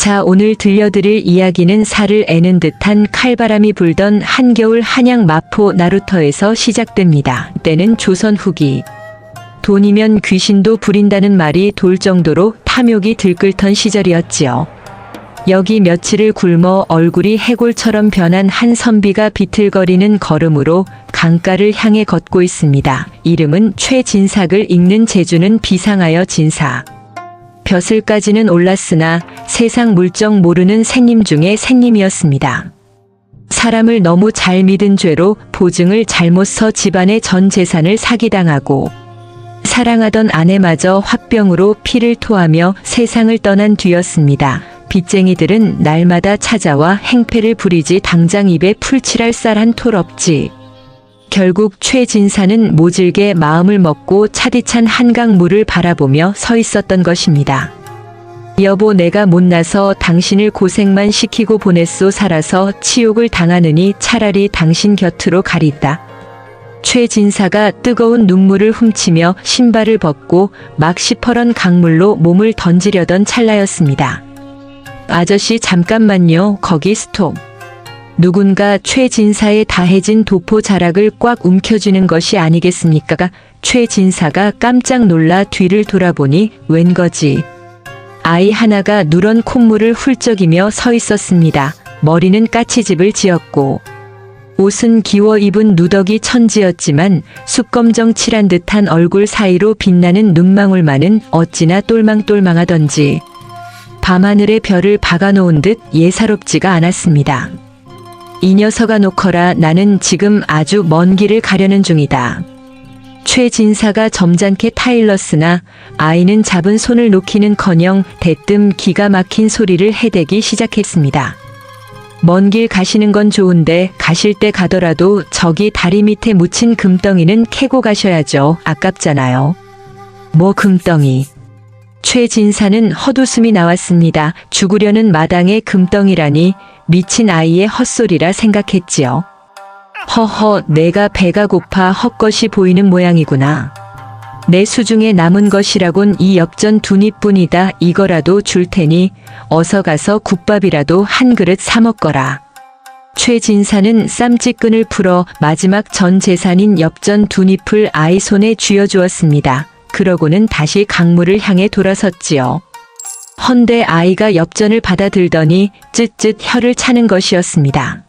자, 오늘 들려드릴 이야기는 살을 애는 듯한 칼바람이 불던 한겨울 한양 마포 나루터에서 시작됩니다. 때는 조선 후기. 돈이면 귀신도 부린다는 말이 돌 정도로 탐욕이 들끓던 시절이었지요. 여기 며칠을 굶어 얼굴이 해골처럼 변한 한 선비가 비틀거리는 걸음으로 강가를 향해 걷고 있습니다. 이름은 최진삭을 읽는 재주는 비상하여 진사. 벼슬까지는 올랐으나 세상 물정 모르는 새님 중에 새님이었습니다. 사람을 너무 잘 믿은 죄로 보증을 잘못 서 집안의 전 재산을 사기당하고 사랑하던 아내마저 화병으로 피를 토하며 세상을 떠난 뒤였습니다. 빚쟁이들은 날마다 찾아와 행패를 부리지 당장 입에 풀칠할 쌀 한 톨 없지. 결국 최진사는 모질게 마음을 먹고 차디찬 한강 물을 바라보며 서 있었던 것입니다. 여보, 내가 못나서 당신을 고생만 시키고 보냈소. 살아서 치욕을 당하느니 차라리 당신 곁으로 가리다. 최진사가 뜨거운 눈물을 훔치며 신발을 벗고 막 시퍼런 강물로 몸을 던지려던 찰나였습니다. 아저씨, 잠깐만요. 거기 스톱. 누군가 최진사의 다해진 도포 자락을 꽉 움켜쥐는 것이 아니겠습니까? 최진사가 깜짝 놀라 뒤를 돌아보니 웬거지. 아이 하나가 누런 콧물을 훌쩍이며 서 있었습니다. 머리는 까치집을 지었고 옷은 기워 입은 누더기 천지였지만 숯검정 칠한 듯한 얼굴 사이로 빛나는 눈망울만은 어찌나 똘망똘망하던지 밤하늘에 별을 박아놓은 듯 예사롭지가 않았습니다. 이 녀석아, 놓거라. 나는 지금 아주 먼 길을 가려는 중이다. 최진사가 점잖게 타일렀으나 아이는 잡은 손을 놓기는커녕 대뜸 기가 막힌 소리를 해대기 시작했습니다. 먼 길 가시는 건 좋은데 가실 때 가더라도 저기 다리 밑에 묻힌 금덩이는 캐고 가셔야죠. 아깝잖아요. 뭐 금덩이. 최진사는 헛웃음이 나왔습니다. 죽으려는 마당에 금덩이라니 미친 아이의 헛소리라 생각했지요. 허허, 내가 배가 고파 헛것이 보이는 모양이구나. 내 수중에 남은 것이라곤 이 엽전 두입뿐이다. 이거라도 줄 테니 어서 가서 국밥이라도 한 그릇 사 먹거라. 최진사는 쌈짓끈을 풀어 마지막 전 재산인 엽전 두입을 아이 손에 쥐어주었습니다. 그러고는 다시 강물을 향해 돌아섰지요. 헌데 아이가 엽전을 받아들더니 쯧쯧 혀를 차는 것이었습니다.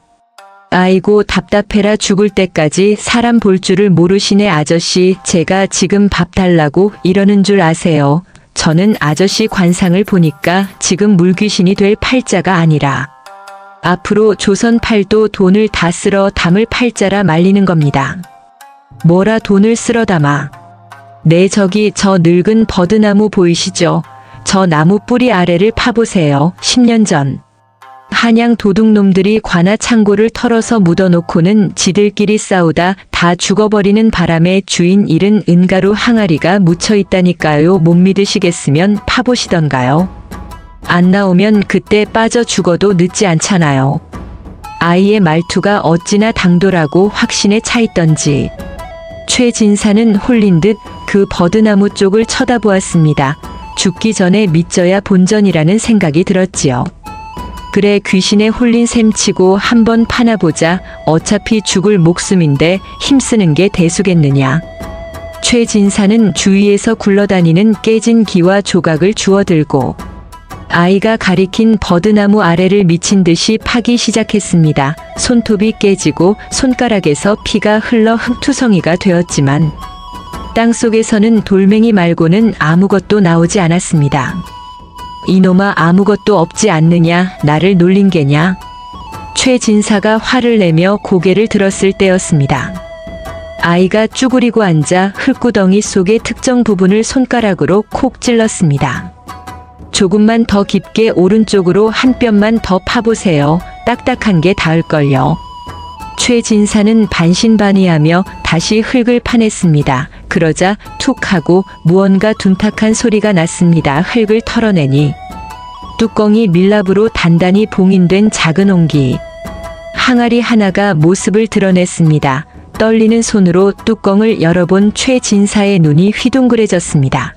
아이고, 답답해라 죽을 때까지 사람 볼 줄을 모르시네. 아저씨, 제가 지금 밥 달라고 이러는 줄 아세요? 저는 아저씨 관상을 보니까 지금 물귀신이 될 팔자가 아니라 앞으로 조선 팔도 돈을 다 쓸어 담을 팔자라 말리는 겁니다. 뭐라 돈을 쓸어 담아? 네, 저기 저 늙은 버드나무 보이시죠? 저 나무 뿌리 아래를 파보세요. 10년 전 한양 도둑놈들이 관아 창고를 털어서 묻어놓고는 지들끼리 싸우다 다 죽어버리는 바람에 주인 잃은 은가루 항아리가 묻혀있다니까요. 못 믿으시겠으면 파보시던가요. 안 나오면 그때 빠져 죽어도 늦지 않잖아요. 아이의 말투가 어찌나 당돌하고 확신에 차있던지 최진사는 홀린 듯 그 버드나무 쪽을 쳐다보았습니다. 죽기 전에 믿져야 본전이라는 생각이 들었지요. 그래, 귀신에 홀린 셈치고 한번 파나보자. 어차피 죽을 목숨인데 힘쓰는 게 대수겠느냐. 최진사는 주위에서 굴러다니는 깨진 기와 조각을 주워들고 아이가 가리킨 버드나무 아래를 미친 듯이 파기 시작했습니다. 손톱이 깨지고 손가락에서 피가 흘러 흙투성이가 되었지만 땅속에서는 돌멩이 말고는 아무것도 나오지 않았습니다. 이놈아, 아무것도 없지 않느냐. 나를 놀린 게냐. 최진사가 화를 내며 고개를 들었을 때였습니다. 아이가 쭈그리고 앉아 흙구덩이 속의 특정 부분을 손가락으로 콕 찔렀습니다. 조금만 더 깊게 오른쪽으로 한 뼘만 더 파보세요. 딱딱한 게 닿을걸요. 최진사는 반신반의하며 다시 흙을 파냈습니다. 그러자 툭 하고 무언가 둔탁한 소리가 났습니다. 흙을 털어내니 뚜껑이 밀랍으로 단단히 봉인된 작은 옹기. 항아리 하나가 모습을 드러냈습니다. 떨리는 손으로 뚜껑을 열어본 최진사의 눈이 휘둥그레졌습니다.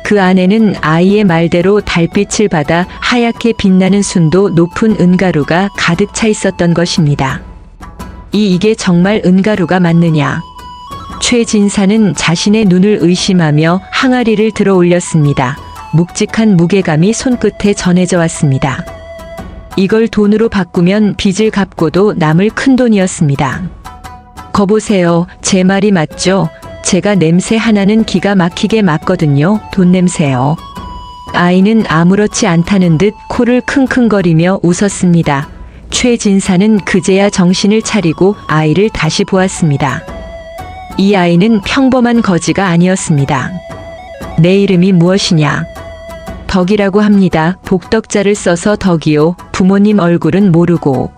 그 안에는 아이의 말대로 달빛을 받아 하얗게 빛나는 순도 높은 은가루가 가득 차 있었던 것입니다. 이게 정말 은가루가 맞느냐? 최진사는 자신의 눈을 의심하며 항아리를 들어 올렸습니다. 묵직한 무게감이 손끝에 전해져 왔습니다. 이걸 돈으로 바꾸면 빚을 갚고도 남을 큰돈이었습니다. 거보세요. 제 말이 맞죠? 제가 냄새 하나는 기가 막히게 맡거든요. 돈 냄새요. 아이는 아무렇지 않다는 듯 코를 킁킁거리며 웃었습니다. 최진사는 그제야 정신을 차리고 아이를 다시 보았습니다. 이 아이는 평범한 거지가 아니었습니다. 내 이름이 무엇이냐? 덕이라고 합니다. 복덕자를 써서 덕이요. 부모님 얼굴은 모르고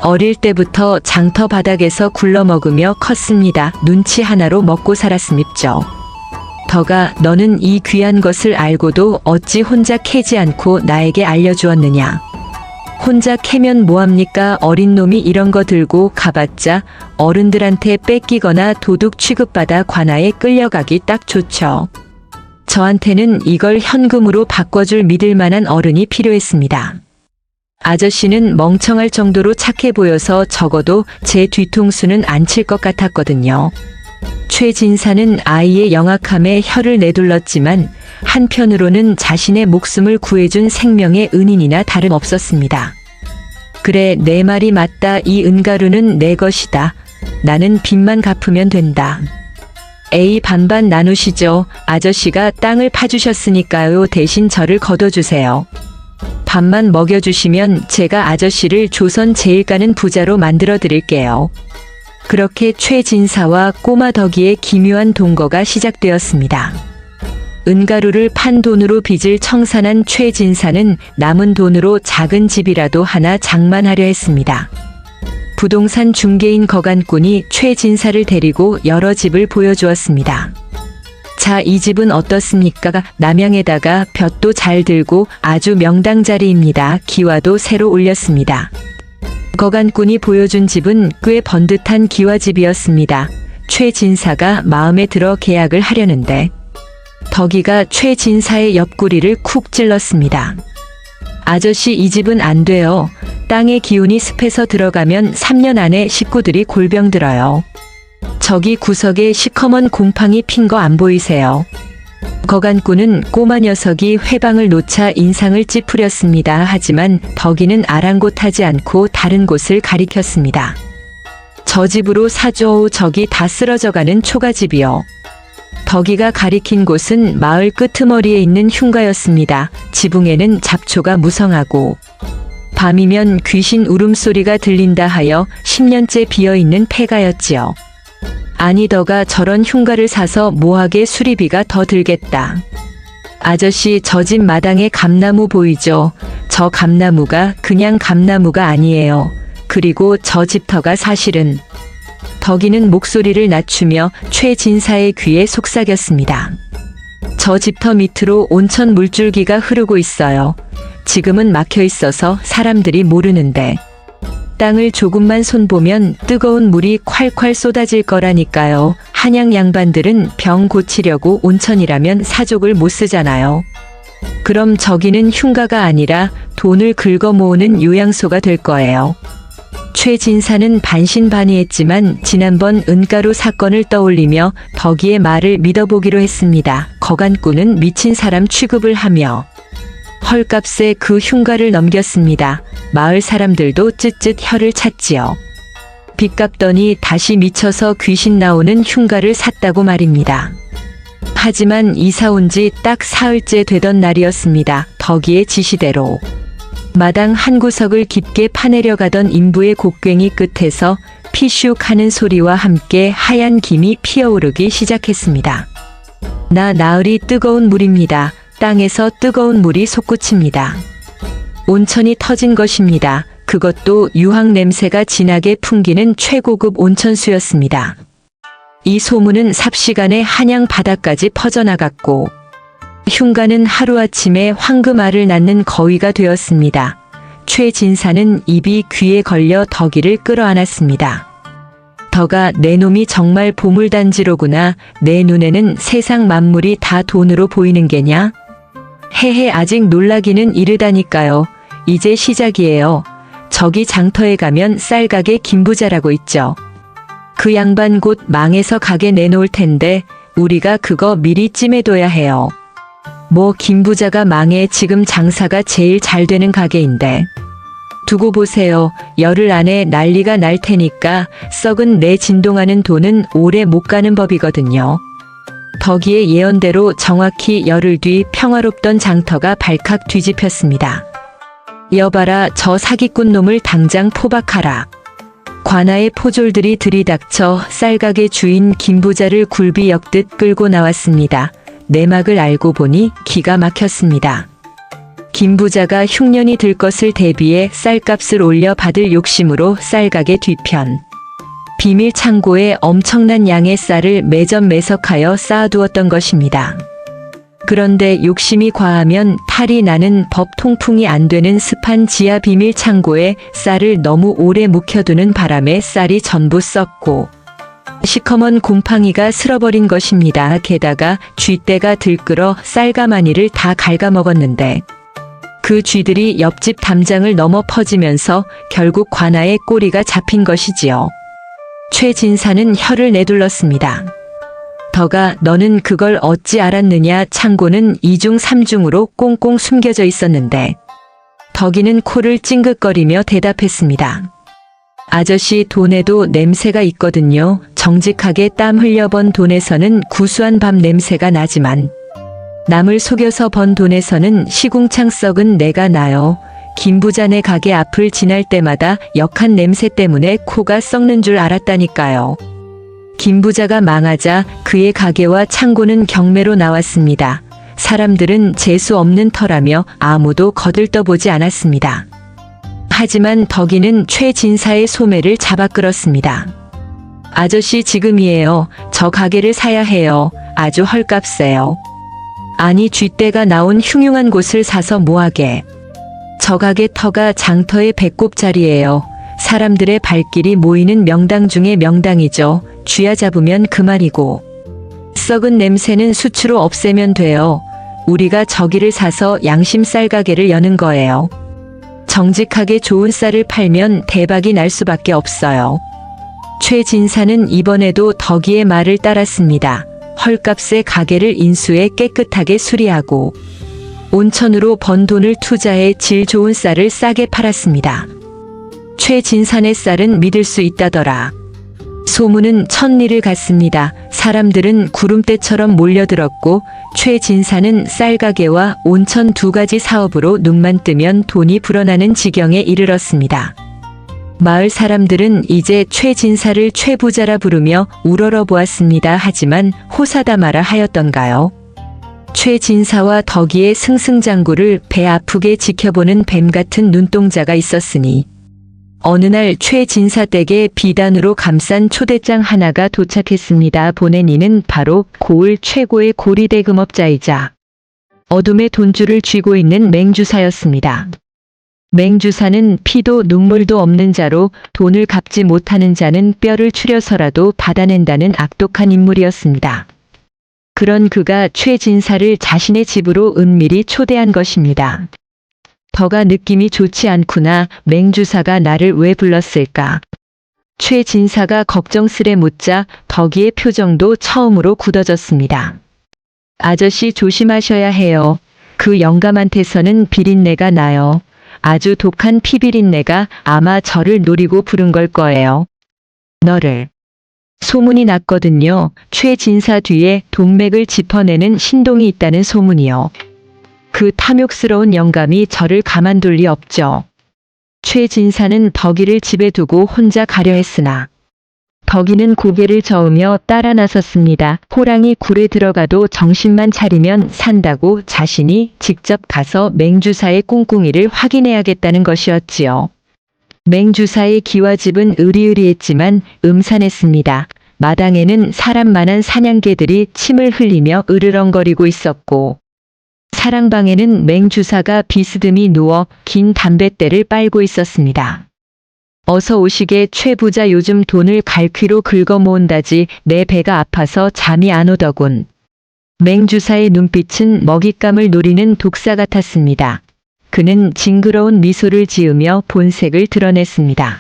어릴 때부터 장터 바닥에서 굴러먹으며 컸습니다. 눈치 하나로 먹고 살았음입죠. 덕아, 너는 이 귀한 것을 알고도 어찌 혼자 캐지 않고 나에게 알려주었느냐? 혼자 캐면 뭐합니까? 어린 놈이 이런 거 들고 가봤자 어른들한테 뺏기거나 도둑 취급받아 관아에 끌려가기 딱 좋죠. 저한테는 이걸 현금으로 바꿔줄 믿을 만한 어른이 필요했습니다. 아저씨는 멍청할 정도로 착해 보여서 적어도 제 뒤통수는 안 칠 것 같았거든요. 최진사는 아이의 영악함에 혀를 내둘렀지만 한편으로는 자신의 목숨을 구해준 생명의 은인이나 다름없었습니다. 그래, 내 말이 맞다. 이 은가루는 내 것이다. 나는 빚만 갚으면 된다. 에이, 반반 나누시죠. 아저씨가 땅을 파주셨으니까요. 대신 저를 거둬주세요. 밥만 먹여주시면 제가 아저씨를 조선 제일 가는 부자로 만들어 드릴게요. 그렇게 최진사와 꼬마 덕이의 기묘한 동거가 시작되었습니다. 은가루를 판 돈으로 빚을 청산한 최진사는 남은 돈으로 작은 집이라도 하나 장만하려 했습니다. 부동산 중개인 거간꾼이 최진사를 데리고 여러 집을 보여주었습니다. 자, 이 집은 어떻습니까? 남양에다가 볕도 잘 들고 아주 명당 자리입니다. 기와도 새로 올렸습니다. 거간꾼이 보여준 집은 꽤 번듯한 기와집이었습니다. 최진사가 마음에 들어 계약을 하려는데 덕이가 최진사의 옆구리를 쿡 찔렀습니다. 아저씨, 이 집은 안 돼요. 땅의 기운이 습해서 들어가면 3년 안에 식구들이 골병 들어요. 저기 구석에 시커먼 곰팡이 핀 거 안 보이세요? 거간꾼은 꼬마 녀석이 회방을 놓자 인상을 찌푸렸습니다. 하지만 덕이는 아랑곳하지 않고 다른 곳을 가리켰습니다. 저 집으로 사줘. 저기 다 쓰러져가는 초가집이요. 덕이가 가리킨 곳은 마을 끄트머리에 있는 흉가였습니다. 지붕에는 잡초가 무성하고 밤이면 귀신 울음소리가 들린다 하여 10년째 비어있는 폐가였지요. 아니, 덕아, 저런 흉가를 사서 뭐하게 수리비가 더 들겠다. 아저씨, 저 집 마당에 감나무 보이죠? 저 감나무가 그냥 감나무가 아니에요. 그리고 저 집터가 사실은... 덕이는 목소리를 낮추며 최진사의 귀에 속삭였습니다. 저 집터 밑으로 온천 물줄기가 흐르고 있어요. 지금은 막혀 있어서 사람들이 모르는데 땅을 조금만 손보면 뜨거운 물이 콸콸 쏟아질 거라니까요. 한양 양반들은 병 고치려고 온천이라면 사족을 못 쓰잖아요. 그럼 저기는 흉가가 아니라 돈을 긁어 모으는 요양소가 될 거예요. 최진사는 반신반의했지만 지난번 은가루 사건을 떠올리며 덕이의 말을 믿어보기로 했습니다. 거간꾼은 미친 사람 취급을 하며 헐값에 그 흉가를 넘겼습니다. 마을 사람들도 쯧쯧 혀를 찼지요. 빚 갚더니 다시 미쳐서 귀신 나오는 흉가를 샀다고 말입니다. 하지만 이사 온 지 딱 사흘째 되던 날이었습니다. 덕이의 지시대로 마당 한 구석을 깊게 파내려 가던 인부의 곡괭이 끝에서 피슉 하는 소리와 함께 하얀 김이 피어오르기 시작했습니다. 나흘이 뜨거운 물입니다. 땅에서 뜨거운 물이 솟구칩니다. 온천이 터진 것입니다. 그것도 유황 냄새가 진하게 풍기는 최고급 온천수였습니다. 이 소문은 삽시간에 한양 바다까지 퍼져나갔고 흉가는 하루아침에 황금알을 낳는 거위가 되었습니다. 최진사는 입이 귀에 걸려 덕이를 끌어안았습니다. 덕아 내 놈이 정말 보물단지로구나. 내 눈에는 세상 만물이 다 돈으로 보이는 게냐? 헤헤 아직 놀라기는 이르다니까요. 이제 시작이에요. 저기 장터에 가면 쌀가게 김부자라고 있죠. 그 양반 곧 망해서 가게 내놓을 텐데 우리가 그거 미리 찜해둬야 해요. 뭐 김부자가 망해 지금 장사가 제일 잘 되는 가게인데. 두고 보세요. 열흘 안에 난리가 날 테니까 썩은 내 진동하는 돈은 오래 못 가는 법이거든요. 덕이의 예언대로 정확히 열흘 뒤 평화롭던 장터가 발칵 뒤집혔습니다. 여봐라 저 사기꾼 놈을 당장 포박하라. 관아의 포졸들이 들이닥쳐 쌀가게 주인 김부자를 굴비 엮듯 끌고 나왔습니다. 내막을 알고 보니 기가 막혔습니다. 김부자가 흉년이 들 것을 대비해 쌀값을 올려 받을 욕심으로 쌀가게 뒤편 비밀 창고에 엄청난 양의 쌀을 매점매석하여 쌓아두었던 것입니다. 그런데 욕심이 과하면 탈이 나는 법 통풍이 안 되는 습한 지하 비밀 창고에 쌀을 너무 오래 묵혀두는 바람에 쌀이 전부 썩고 시커먼 곰팡이가 쓸어버린 것입니다. 게다가 쥐떼가 들끓어 쌀가마니를 다 갉아먹었는데 그 쥐들이 옆집 담장을 넘어 퍼지면서 결국 관아의 꼬리가 잡힌 것이지요. 최 진사는 혀를 내둘렀습니다. 덕아 너는 그걸 어찌 알았느냐. 창고는 2중 3중으로 꽁꽁 숨겨져 있었는데 덕이는 코를 찡긋거리며 대답했습니다. 아저씨 돈에도 냄새가 있거든요. 정직하게 땀 흘려번 돈에서는 구수한 밥 냄새가 나지만 남을 속여서 번 돈에서는 시궁창 썩은 내가 나요. 김부자네 가게 앞을 지날 때마다 역한 냄새 때문에 코가 썩는 줄 알았다니까요. 김부자가 망하자 그의 가게와 창고는 경매로 나왔습니다. 사람들은 재수 없는 터라며 아무도 거들떠보지 않았습니다. 하지만 덕이는 최 진사의 소매를 잡아 끌었습니다. 아저씨 지금이에요. 저 가게를 사야 해요. 아주 헐값에요. 아니 쥐떼가 나온 흉흉한 곳을 사서 뭐하게. 저 가게 터가 장터의 배꼽자리예요. 사람들의 발길이 모이는 명당 중에 명당이죠. 쥐야 잡으면 그만이고. 썩은 냄새는 수치로 없애면 돼요. 우리가 저기를 사서 양심 쌀 가게를 여는 거예요. 정직하게 좋은 쌀을 팔면 대박이 날 수밖에 없어요. 최 진사는 이번에도 덕이의 말을 따랐습니다. 헐값에 가게를 인수해 깨끗하게 수리하고 온천으로 번 돈을 투자해 질 좋은 쌀을 싸게 팔았습니다. 최 진사의 쌀은 믿을 수 있다더라. 소문은 천리를 갔습니다. 사람들은 구름대처럼 몰려들었고 최 진사는 쌀가게와 온천 두 가지 사업으로 눈만 뜨면 돈이 불어나는 지경에 이르렀습니다. 마을 사람들은 이제 최 진사를 최부자라 부르며 우러러 보았습니다. 하지만 호사다마라 하였던가요? 최 진사와 덕이의 승승장구를 배 아프게 지켜보는 뱀 같은 눈동자가 있었으니 어느 날 최 진사 댁에 비단으로 감싼 초대장 하나가 도착했습니다. 보낸 이는 바로 고을 최고의 고리대금업자이자 어둠의 돈줄을 쥐고 있는 맹주사였습니다. 맹주사는 피도 눈물도 없는 자로 돈을 갚지 못하는 자는 뼈를 추려서라도 받아낸다는 악독한 인물이었습니다. 그런 그가 최 진사를 자신의 집으로 은밀히 초대한 것입니다. 덕아 느낌이 좋지 않구나. 맹주사가 나를 왜 불렀을까? 최 진사가 걱정스레 묻자 덕이의 표정도 처음으로 굳어졌습니다. 아저씨 조심하셔야 해요. 그 영감한테서는 비린내가 나요. 아주 독한 피비린내가 아마 저를 노리고 부른 걸 거예요. 너를. 소문이 났거든요. 최 진사 뒤에 동맥을 짚어내는 신동이 있다는 소문이요. 그 탐욕스러운 영감이 저를 가만둘 리 없죠. 최 진사는 덕이를 집에 두고 혼자 가려 했으나 덕이는 고개를 저으며 따라 나섰습니다. 호랑이 굴에 들어가도 정신만 차리면 산다고 자신이 직접 가서 맹주사의 꿍꿍이를 확인해야겠다는 것이었지요. 맹주사의 기와집은 으리으리했지만 음산했습니다. 마당에는 사람만한 사냥개들이 침을 흘리며 으르렁거리고 있었고 사랑방에는 맹주사가 비스듬히 누워 긴 담뱃대를 빨고 있었습니다. 어서 오시게 최 부자 요즘 돈을 갈퀴로 긁어 모은다지 내 배가 아파서 잠이 안 오더군. 맹주사의 눈빛은 먹잇감을 노리는 독사 같았습니다. 그는 징그러운 미소를 지으며 본색을 드러냈습니다.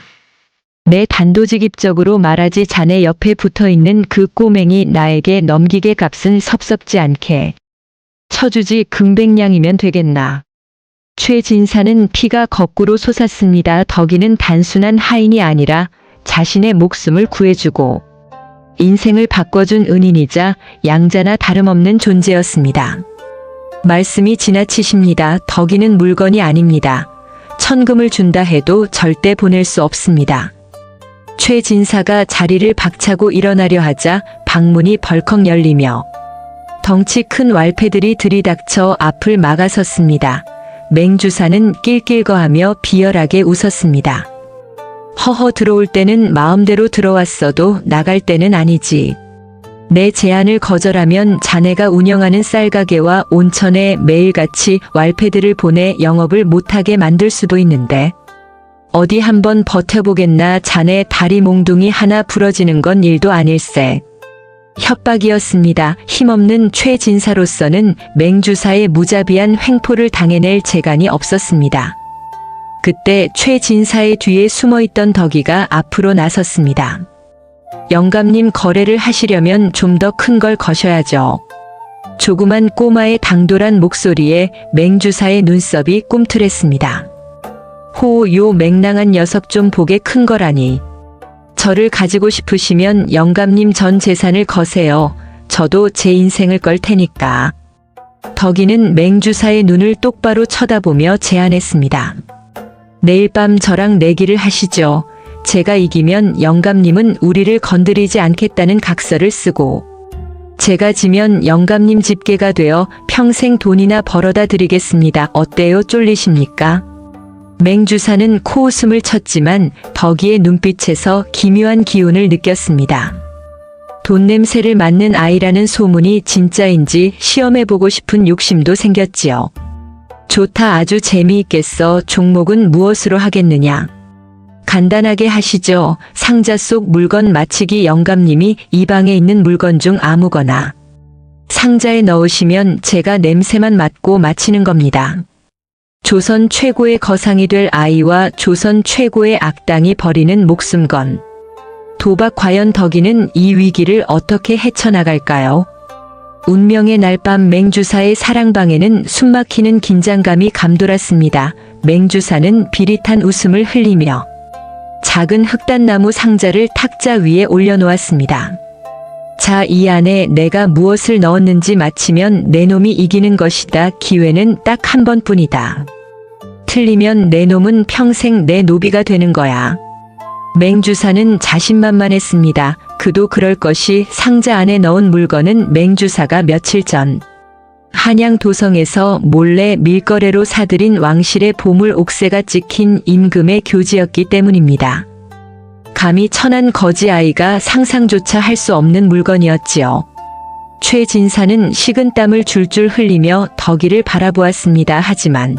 내 단도직입적으로 말하지 자네 옆에 붙어있는 그 꼬맹이 나에게 넘기게 값은 섭섭지 않게 쳐주지 금백냥이면 되겠나. 최진사는 피가 거꾸로 솟았습니다. 덕이는 단순한 하인이 아니라 자신의 목숨을 구해주고 인생을 바꿔준 은인이자 양자나 다름없는 존재였습니다. 말씀이 지나치십니다. 덕이는 물건이 아닙니다. 천금을 준다 해도 절대 보낼 수 없습니다. 최진사가 자리를 박차고 일어나려 하자 방문이 벌컥 열리며 덩치 큰 왈패들이 들이닥쳐 앞을 막아섰습니다. 맹주사는 낄낄거하며 비열하게 웃었습니다. 허허 들어올 때는 마음대로 들어왔어도 나갈 때는 아니지. 내 제안을 거절하면 자네가 운영하는 쌀가게와 온천에 매일같이 왈패들을 보내 영업을 못하게 만들 수도 있는데 어디 한번 버텨보겠나. 자네 다리 몽둥이 하나 부러지는 건 일도 아닐세. 협박이었습니다. 힘없는 최진사로서는 맹주사의 무자비한 횡포를 당해낼 재간이 없었습니다. 그때 최진사의 뒤에 숨어있던 덕이가 앞으로 나섰습니다. 영감님, 거래를 하시려면 좀 더 큰 걸 거셔야죠. 조그만 꼬마의 당돌한 목소리에 맹주사의 눈썹이 꿈틀했습니다. 호, 요 맹랑한 녀석 좀 보게 큰 거라니. 저를 가지고 싶으시면 영감님 전 재산을 거세요. 저도 제 인생을 걸 테니까. 덕이는 맹주사의 눈을 똑바로 쳐다보며 제안했습니다. 내일 밤 저랑 내기를 하시죠. 제가 이기면 영감님은 우리를 건드리지 않겠다는 각서를 쓰고 제가 지면 영감님 집게가 되어 평생 돈이나 벌어다 드리겠습니다. 어때요? 쫄리십니까? 맹주사는 코웃음을 쳤지만 덕이의 눈빛에서 기묘한 기운을 느꼈습니다. 돈 냄새를 맡는 아이라는 소문이 진짜인지 시험해보고 싶은 욕심도 생겼지요. 좋다, 아주 재미있겠어. 종목은 무엇으로 하겠느냐? 간단하게 하시죠. 상자 속 물건 맞히기. 영감님이 이 방에 있는 물건 중 아무거나 상자에 넣으시면 제가 냄새만 맡고 맞히는 겁니다. 조선 최고의 거상이 될 아이와 조선 최고의 악당이 벌이는 목숨건. 도박. 과연 덕이는 이 위기를 어떻게 헤쳐나갈까요? 운명의 날 밤 맹주사의 사랑방에는 숨막히는 긴장감이 감돌았습니다. 맹주사는 비릿한 웃음을 흘리며 작은 흑단나무 상자를 탁자 위에 올려놓았습니다. 자, 이 안에 내가 무엇을 넣었는지 맞히면 내 놈이 이기는 것이다. 기회는 딱 한 번뿐이다. 틀리면 내 놈은 평생 내 노비가 되는 거야. 맹주사는 자신만만했습니다. 그도 그럴 것이. 상자 안에 넣은 물건은 맹주사가 며칠 전 한양 도성에서 몰래 밀거래로 사들인 왕실의 보물 옥새가 찍힌 임금의 교지였기 때문입니다. 감히 천한 거지 아이가 상상조차 할 수 없는 물건이었지요. 최진사는 식은땀을 줄줄 흘리며 덕이를 바라보았습니다. 하지만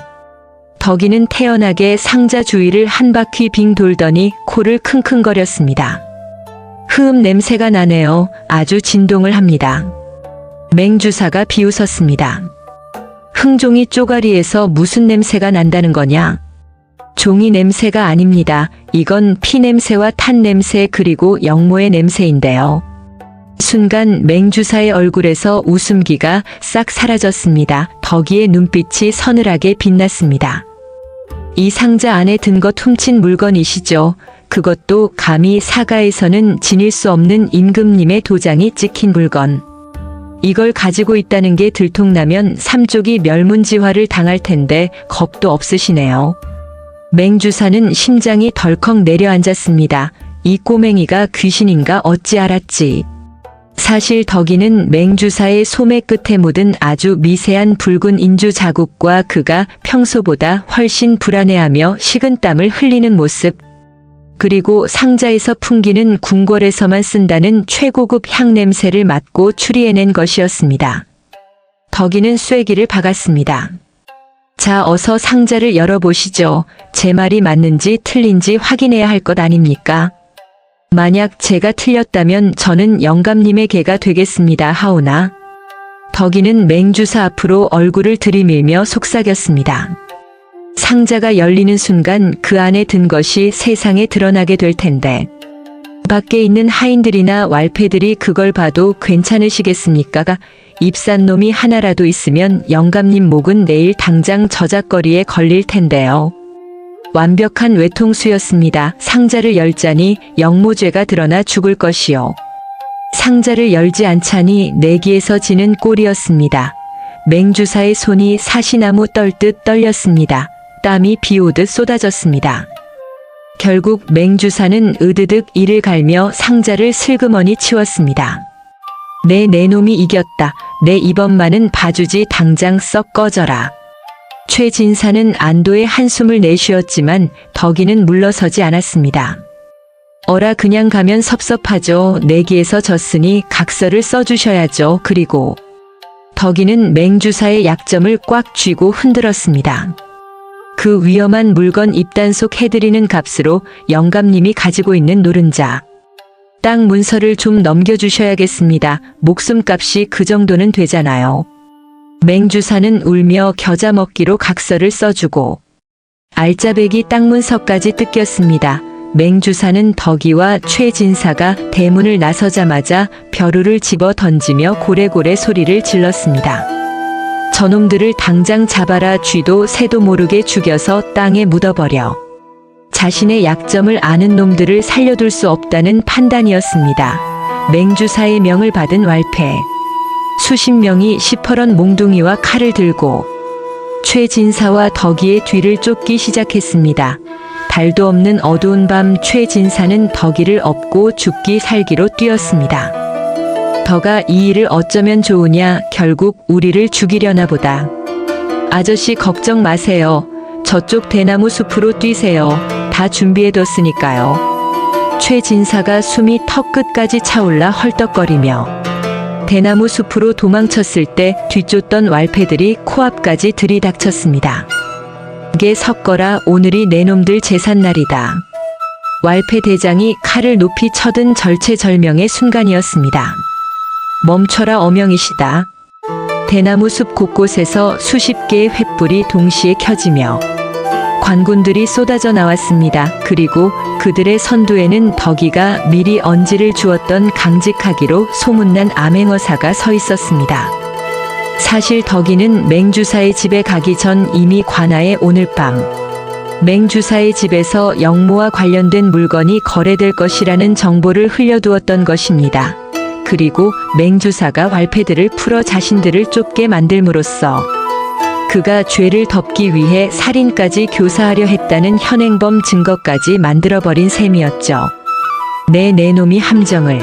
덕이는 태연하게 상자 주위를 한 바퀴 빙 돌더니 코를 킁킁거렸습니다. 흠, 냄새가 나네요. 아주 진동을 합니다. 맹주사가 비웃었습니다. 흥종이 쪼가리에서 무슨 냄새가 난다는 거냐? 종이 냄새가 아닙니다. 이건 피 냄새와 탄 냄새 그리고 영모의 냄새인데요. 순간 맹주사의 얼굴에서 웃음기가 싹 사라졌습니다. 덕이의 눈빛이 서늘하게 빛났습니다. 이 상자 안에 든 것 훔친 물건이시죠? 그것도 감히 사가에서는 지닐 수 없는 임금님의 도장이 찍힌 물건. 이걸 가지고 있다는 게 들통나면 삼족이 멸문지화를 당할 텐데 겁도 없으시네요. 맹주사는 심장이 덜컥 내려앉았습니다. 이 꼬맹이가 귀신인가 어찌 알았지. 사실 덕이는 맹주사의 소매 끝에 묻은 아주 미세한 붉은 인주 자국과 그가 평소보다 훨씬 불안해하며 식은땀을 흘리는 모습, 그리고 상자에서 풍기는 궁궐에서만 쓴다는 최고급 향 냄새를 맡고 추리해낸 것이었습니다. 덕이는 쐐기를 박았습니다. 자, 어서 상자를 열어보시죠. 제 말이 맞는지 틀린지 확인해야 할 것 아닙니까? 만약 제가 틀렸다면 저는 영감님의 개가 되겠습니다, 하오나. 덕이는 맹주사 앞으로 얼굴을 들이밀며 속삭였습니다. 상자가 열리는 순간 그 안에 든 것이 세상에 드러나게 될 텐데. 밖에 있는 하인들이나 왈패들이 그걸 봐도 괜찮으시겠습니까? 입산 놈이 하나라도 있으면 영감님 목은 내일 당장 저작거리에 걸릴 텐데요. 완벽한 외통수였습니다. 상자를 열자니 영모죄가 드러나 죽을 것이요. 상자를 열지 않자니 내기에서 지는 꼴이었습니다. 맹주사의 손이 사시나무 떨듯 떨렸습니다. 땀이 비오듯 쏟아졌습니다. 결국 맹주사는 으드득 이를 갈며 상자를 슬그머니 치웠습니다. 내 놈이 이겼다. 내 이번만은 봐주지. 당장 썩 꺼져라. 최진사는 안도의 한숨을 내쉬었지만 덕이는 물러서지 않았습니다. 어라, 그냥 가면 섭섭하죠. 내기에서 졌으니 각서를 써주셔야죠. 그리고 덕이는 맹주사의 약점을 꽉 쥐고 흔들었습니다. 그 위험한 물건 입단속 해드리는 값으로 영감님이 가지고 있는 노른자 땅 문서를 좀 넘겨주셔야겠습니다. 목숨값이 그 정도는 되잖아요. 맹주사는 울며 겨자 먹기로 각서를 써주고 알짜배기 땅 문서까지 뜯겼습니다. 맹주사는 덕이와 최진사가 대문을 나서자마자 벼루를 집어 던지며 고래고래 소리를 질렀습니다. 저놈들을 당장 잡아라. 쥐도 새도 모르게 죽여서 땅에 묻어버려. 자신의 약점을 아는 놈들을 살려둘 수 없다는 판단이었습니다. 맹주사의 명을 받은 왈패 수십 명이 시퍼런 몽둥이와 칼을 들고 최진사와 덕이의 뒤를 쫓기 시작했습니다. 달도 없는 어두운 밤 최진사는 덕이를 업고 죽기 살기로 뛰었습니다. 덕아, 이 일을 어쩌면 좋으냐. 결국 우리를 죽이려나 보다. 아저씨 걱정 마세요. 저쪽 대나무 숲으로 뛰세요. 다 준비해뒀으니까요. 최진사가 숨이 턱 끝까지 차올라 헐떡거리며 대나무 숲으로 도망쳤을 때 뒤쫓던 왈패들이 코앞까지 들이닥쳤습니다. 게 섞어라. 오늘이 내 놈들 제삿날이다. 왈패 대장이 칼을 높이 쳐든 절체절명의 순간이었습니다. 멈춰라, 어명이시다. 대나무 숲 곳곳에서 수십 개의 횃불이 동시에 켜지며 관군들이 쏟아져 나왔습니다. 그리고 그들의 선두에는 덕이가 미리 언지를 주었던 강직하기로 소문난 암행어사가 서 있었습니다. 사실 덕이는 맹주사의 집에 가기 전 이미 관아에 오늘 밤 맹주사의 집에서 영모와 관련된 물건이 거래될 것이라는 정보를 흘려두었던 것입니다. 그리고 맹주사가 왈패들을 풀어 자신들을 쫓게 만들므로써 그가 죄를 덮기 위해 살인까지 교사하려 했다는 현행범 증거까지 만들어버린 셈이었죠. 내 놈이 함정을.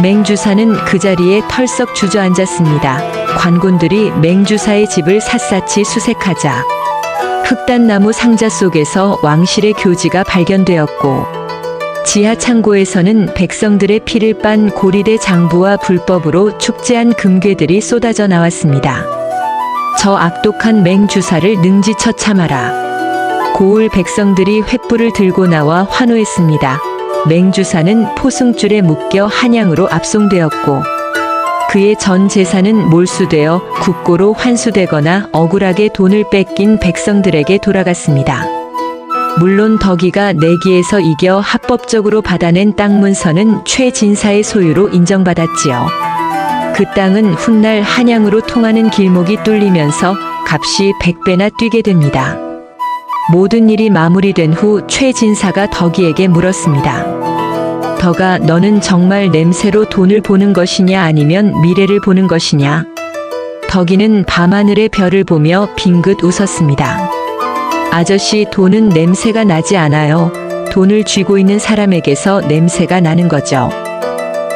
맹주사는 그 자리에 털썩 주저앉았습니다. 관군들이 맹주사의 집을 샅샅이 수색하자 흑단나무 상자 속에서 왕실의 교지가 발견되었고 지하 창고에서는 백성들의 피를 빤 고리대 장부와 불법으로 축제한 금괴들이 쏟아져 나왔습니다. 저 악독한 맹주사를 능지 처참하라. 고을 백성들이 횃불을 들고 나와 환호했습니다. 맹주사는 포승줄에 묶여 한양으로 압송되었고 그의 전 재산은 몰수되어 국고로 환수되거나 억울하게 돈을 뺏긴 백성들에게 돌아갔습니다. 물론 덕이가 내기에서 이겨 합법적으로 받아낸 땅 문서는 최진사의 소유로 인정받았지요. 그 땅은 훗날 한양으로 통하는 길목이 뚫리면서 값이 100배나 뛰게 됩니다. 모든 일이 마무리된 후 최진사가 덕이에게 물었습니다. 덕아, 너는 정말 냄새로 돈을 보는 것이냐 아니면 미래를 보는 것이냐? 덕이는 밤하늘의 별을 보며 빙긋 웃었습니다. 아저씨, 돈은 냄새가 나지 않아요. 돈을 쥐고 있는 사람에게서 냄새가 나는 거죠.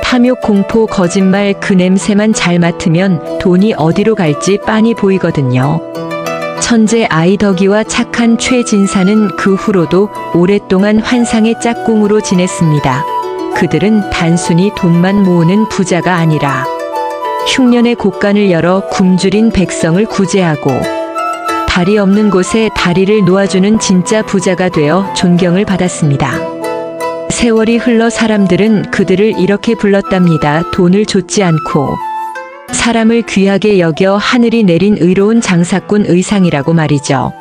탐욕, 공포, 거짓말, 그 냄새만 잘 맡으면 돈이 어디로 갈지 빤히 보이거든요. 천재 아이 덕이와 착한 최진사는 그 후로도 오랫동안 환상의 짝꿍으로 지냈습니다. 그들은 단순히 돈만 모으는 부자가 아니라 흉년의 곳간을 열어 굶주린 백성을 구제하고 다리 없는 곳에 다리를 놓아주는 진짜 부자가 되어 존경을 받았습니다. 세월이 흘러 사람들은 그들을 이렇게 불렀답니다. 돈을 좇지 않고 사람을 귀하게 여겨 하늘이 내린 의로운 장사꾼 의상이라고 말이죠.